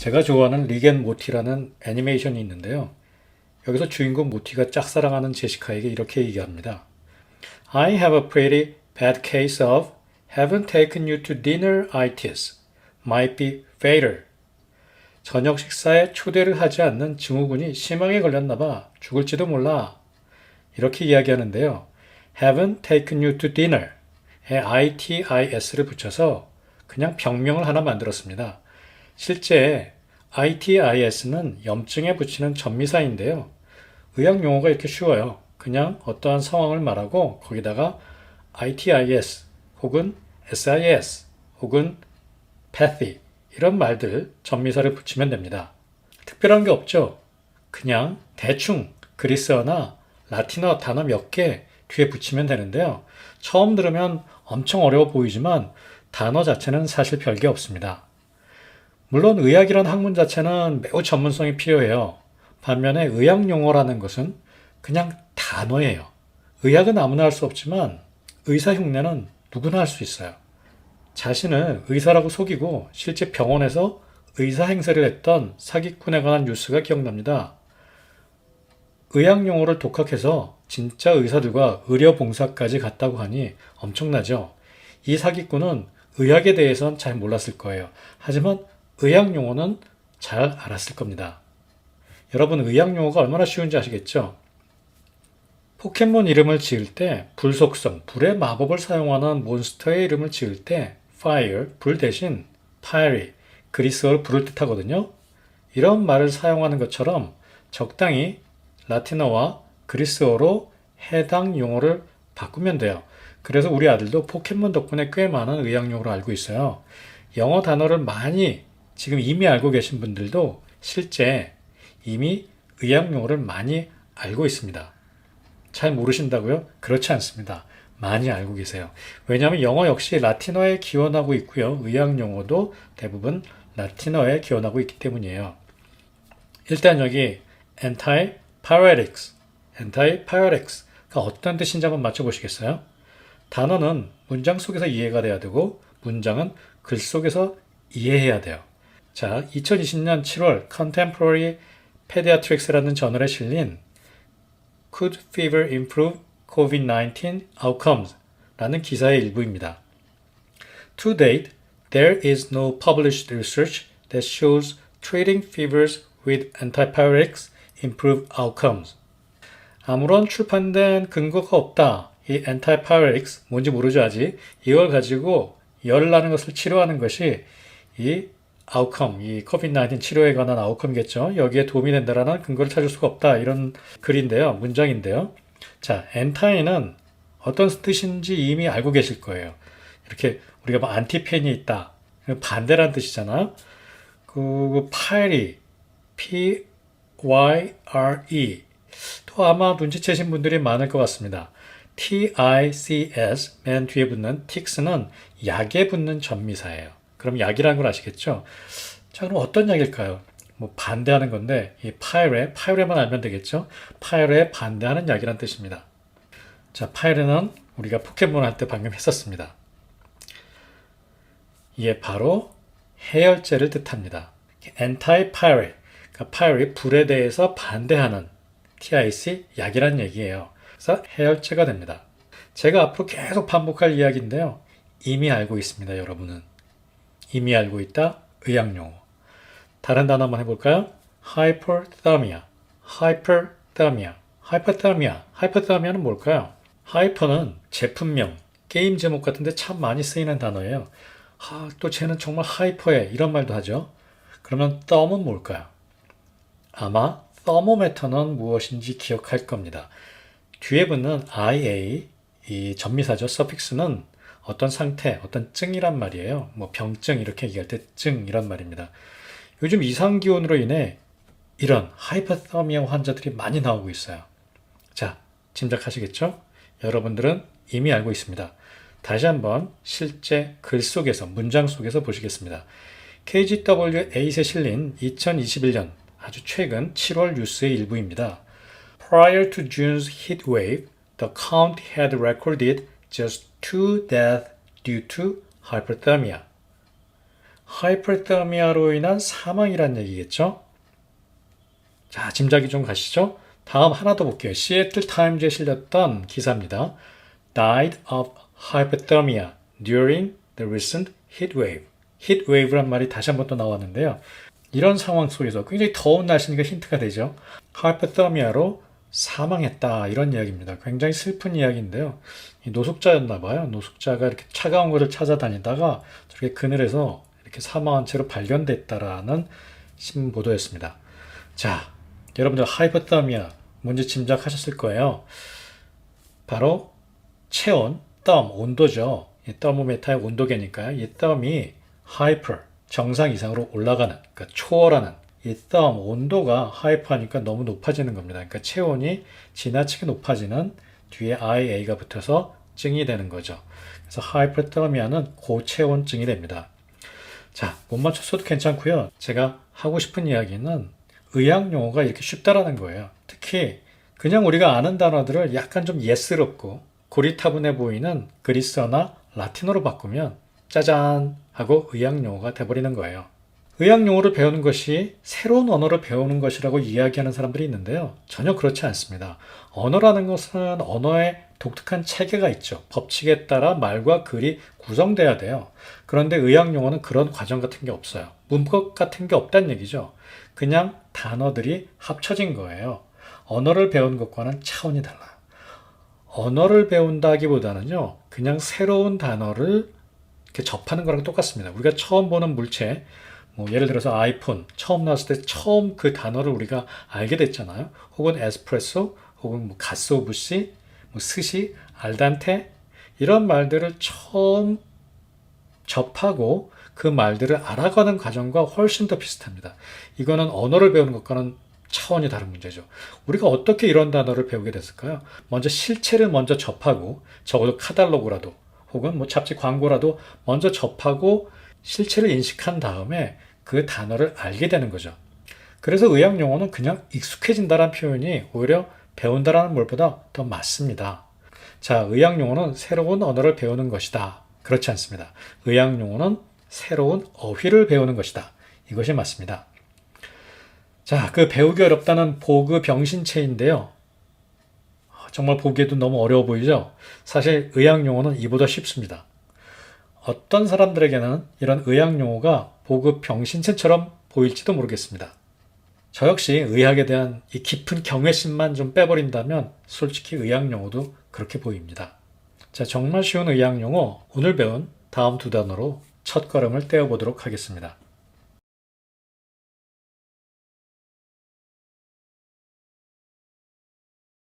제가 좋아하는 릭 앤 모티라는 애니메이션이 있는데요. 여기서 주인공 모티가 짝사랑하는 제시카에게 이렇게 얘기합니다. I have a pretty bad case of haven't taken you to dinner itis. Might be fatal. 저녁 식사에 초대를 하지 않는 증후군이 심하게 걸렸나 봐. 죽을지도 몰라. 이렇게 이야기하는데요. haven't taken you to dinner 에 itis를 붙여서 그냥 병명을 하나 만들었습니다. 실제 itis는 염증에 붙이는 전미사인데요. 의학 용어가 이렇게 쉬워요. 그냥 어떠한 상황을 말하고 거기다가 itis 혹은 sis 혹은 pathy 이런 말들 전미사를 붙이면 됩니다. 특별한 게 없죠. 그냥 대충 그리스어나 라틴어 단어 몇 개 뒤에 붙이면 되는데요. 처음 들으면 엄청 어려워 보이지만 단어 자체는 사실 별게 없습니다. 물론 의학이란 학문 자체는 매우 전문성이 필요해요. 반면에 의학 용어라는 것은 그냥 단어예요. 의학은 아무나 할 수 없지만 의사 흉내는 누구나 할 수 있어요. 자신을 의사라고 속이고 실제 병원에서 의사 행세를 했던 사기꾼에 관한 뉴스가 기억납니다. 의학 용어를 독학해서 진짜 의사들과 의료봉사까지 갔다고 하니 엄청나죠. 이 사기꾼은 의학에 대해선 잘 몰랐을 거예요. 하지만 의학 용어는 잘 알았을 겁니다. 여러분 의학 용어가 얼마나 쉬운지 아시겠죠? 포켓몬 이름을 지을 때 불속성, 불의 마법을 사용하는 몬스터의 이름을 지을 때 fire, 불 대신 fiery, 그리스어로 불을 뜻하거든요. 이런 말을 사용하는 것처럼 적당히 라틴어와 그리스어로 해당 용어를 바꾸면 돼요. 그래서 우리 아들도 포켓몬 덕분에 꽤 많은 의학 용어를 알고 있어요. 영어 단어를 많이 지금 이미 알고 계신 분들도 실제 이미 의학 용어를 많이 알고 있습니다. 잘 모르신다고요? 그렇지 않습니다. 많이 알고 계세요. 왜냐하면 영어 역시 라틴어에 기원하고 있고요. 의학 용어도 대부분 라틴어에 기원하고 있기 때문이에요. 일단 여기 antipyretics가 어떤 뜻인지 한번 맞춰보시겠어요? 단어는 문장 속에서 이해가 돼야 되고 문장은 글 속에서 이해해야 돼요. 자, 2020년 7월 Contemporary Pediatrics라는 저널에 실린 Could Fever Improve COVID-19 Outcomes? 라는 기사의 일부입니다. To date, there is no published research that shows treating fevers with antipyretics improve outcomes. 아무런 출판된 근거가 없다. 이 antipyretics, 뭔지 모르죠 아직. 이걸 가지고 열 나는 것을 치료하는 것이 이 아웃컴, 이 COVID-19 치료에 관한 아웃컴이겠죠. 여기에 도움이 된다라는 근거를 찾을 수가 없다. 이런 글인데요. 문장인데요. 자, anti는 어떤 뜻인지 이미 알고 계실 거예요. 이렇게 우리가 뭐 안티펜이 있다. 반대란 뜻이잖아요. 그 pyre, P-Y-R-E. 또 아마 눈치채신 분들이 많을 것 같습니다. T-I-C-S, 맨 뒤에 붙는 tics는 약에 붙는 전미사예요. 그럼 약이라는 걸 아시겠죠? 자, 그럼 어떤 약일까요? 뭐 반대하는 건데 이 파이레만 알면 되겠죠? 파이레에 반대하는 약이란 뜻입니다. 자, 파이레는 우리가 포켓몬 할 때 방금 했었습니다. 이게 바로 해열제를 뜻합니다. anti-pyre, 그러니까 pyre, 불에 대해서 반대하는 TIC, 약이란 얘기예요. 그래서 해열제가 됩니다. 제가 앞으로 계속 반복할 이야기인데요. 이미 알고 있습니다, 여러분은. 이미 알고 있다, 의학용어. 다른 단어 한번 해볼까요? hyperthermia, hyperthermia는 뭘까요? hyper는 제품명, 게임 제목 같은데 참 많이 쓰이는 단어예요. 또 쟤는 정말 하이퍼해 이런 말도 하죠. 그러면 therm은 뭘까요? 아마 thermometer는 무엇인지 기억할 겁니다. 뒤에 붙는 ia, 이 전미사죠. 서픽스는 어떤 상태, 어떤 증이란 말이에요. 뭐 병증 이렇게 얘기할 때 증 이란 말입니다. 요즘 이상기온으로 인해 이런 하이퍼터미아 환자들이 많이 나오고 있어요. 자, 짐작하시겠죠? 여러분들은 이미 알고 있습니다. 다시 한번 실제 글 속에서, 문장 속에서 보시겠습니다. KGW8에 실린 2021년 아주 최근 7월 뉴스의 일부입니다. Prior to June's heat wave, the county had recorded just 2 deaths due to hyperthermia. 하이퍼더미아로 인한 사망이란 얘기겠죠? 자, 짐작이 좀 가시죠? 다음 하나 더 볼게요. 시애틀 타임즈에 실렸던 기사입니다. Died of hypothermia during the recent heat wave. heat wave란 말이 다시 한번 또 나왔는데요. 이런 상황 속에서 굉장히 더운 날씨니까 힌트가 되죠. 하이퍼더미아로 사망했다 이런 이야기입니다. 굉장히 슬픈 이야기인데요. 이 노숙자였나 봐요. 노숙자가 이렇게 차가운 것을 찾아다니다가 저렇게 그늘에서 이렇게 사망한 채로 발견됐다라는 신문 보도였습니다. 자, 여러분들 하이퍼더미아 뭔지 짐작하셨을 거예요. 바로 체온, 땀, 온도죠. 이 더모메타의 온도계니까요. 이 땀이 하이퍼, 정상 이상으로 올라가는, 그러니까 초월하는 이 땀, 온도가 하이퍼하니까 너무 높아지는 겁니다. 그러니까 체온이 지나치게 높아지는 뒤에 IA가 붙어서 증이 되는 거죠. 그래서 하이퍼더미아는 고체온증이 됩니다. 자, 못 맞췄어도 괜찮고요. 제가 하고 싶은 이야기는 의학 용어가 이렇게 쉽다라는 거예요. 특히 그냥 우리가 아는 단어들을 약간 좀 예스럽고 고리타분해 보이는 그리스어나 라틴어로 바꾸면 짜잔 하고 의학 용어가 돼버리는 거예요. 의학 용어를 배우는 것이 새로운 언어를 배우는 것이라고 이야기하는 사람들이 있는데요. 전혀 그렇지 않습니다. 언어라는 것은 언어의 독특한 체계가 있죠. 법칙에 따라 말과 글이 구성돼야 돼요. 그런데 의학 용어는 그런 과정 같은 게 없어요. 문법 같은 게 없다는 얘기죠. 그냥 단어들이 합쳐진 거예요. 언어를 배운 것과는 차원이 달라요. 언어를 배운다기보다는요, 그냥 새로운 단어를 이렇게 접하는 거랑 똑같습니다. 우리가 처음 보는 물체, 뭐 예를 들어서 아이폰 처음 나왔을 때 처음 그 단어를 우리가 알게 됐잖아요. 혹은 에스프레소, 혹은 뭐 가스오부시, 뭐 스시, 알단테 이런 말들을 처음 접하고 그 말들을 알아가는 과정과 훨씬 더 비슷합니다. 이거는 언어를 배우는 것과는 차원이 다른 문제죠. 우리가 어떻게 이런 단어를 배우게 됐을까요? 먼저 실체를 먼저 접하고 적어도 카탈로그라도 혹은 뭐 잡지 광고라도 먼저 접하고 실체를 인식한 다음에 그 단어를 알게 되는 거죠. 그래서 의학 용어는 그냥 익숙해진다는 표현이 오히려 배운다라는 말보다 더 맞습니다. 자, 의학 용어는 새로운 언어를 배우는 것이다. 그렇지 않습니다. 의학 용어는 새로운 어휘를 배우는 것이다. 이것이 맞습니다. 자, 그 배우기 어렵다는 보그 병신체인데요. 정말 보기에도 너무 어려워 보이죠? 사실 의학 용어는 이보다 쉽습니다. 어떤 사람들에게는 이런 의학 용어가 보급 병신체처럼 보일지도 모르겠습니다. 저 역시 의학에 대한 이 깊은 경외심만 좀 빼버린다면 솔직히 의학 용어도 그렇게 보입니다. 자, 정말 쉬운 의학 용어 오늘 배운 다음 두 단어로 첫걸음을 떼어보도록 하겠습니다.